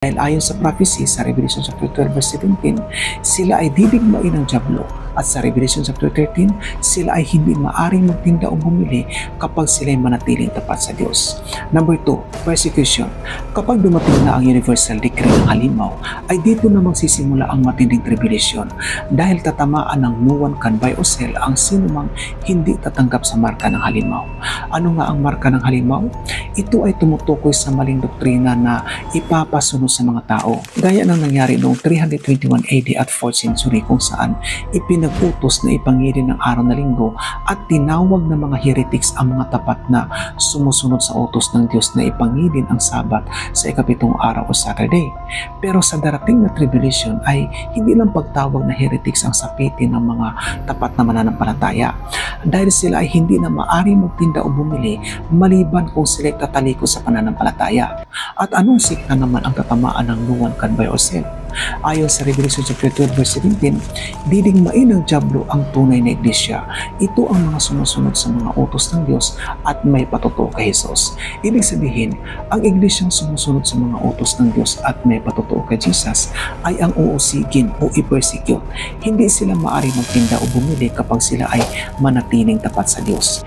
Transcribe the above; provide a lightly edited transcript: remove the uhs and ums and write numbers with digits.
Dahil ayon sa prophecy sa Revelation chapter 12 verse 17, sila ay didigmain ng dyablo, at sa Revelation chapter 13, sila ay hindi maaring magtinda o bumili kapag sila ay manatiling tapat sa Diyos. Number 2, persecution. Kapag dumating na ang universal decree ng halimaw, ay dito na magsisimula ang matinding tribulation dahil tatamaan ng no one can buy or sell ang sinumang hindi tatanggap sa marka ng halimaw. Ano nga ang marka ng halimaw? Ito ay tumutukoy sa maling doktrina na ipapasunod sa mga tao. Gaya ng nangyari noong 321 AD at 4th century kung saan ipinag-utos na ipangilin ng araw na linggo at tinawag ng mga heretics ang mga tapat na sumusunod sa utos ng Diyos na ipangilin ang Sabat sa ikapitong araw o Saturday. Pero sa darating na tribulation ay hindi lang pagtawag na heretics ang sapitin ng mga tapat na mananampalataya dahil sila ay hindi na maaari magtinda o bumili maliban kung sila tataliko sa pananampalataya. At anong sikta naman ang tatamaan ng no one can buy or sell? Ayon sa Revelation chapter 12 verse 17, didigmain ng dyablo ang tunay na iglesia. Ito ang mga sumusunod sa mga utos ng Diyos at may patotoo kay Jesus. Ibig sabihin, ang iglesyang sumusunod sa mga utos ng Diyos at may patotoo kay Jesus ay ang uusigin o i-persecute. Hindi sila maaari magtinda o bumili kapag sila ay manatiling tapat sa Diyos.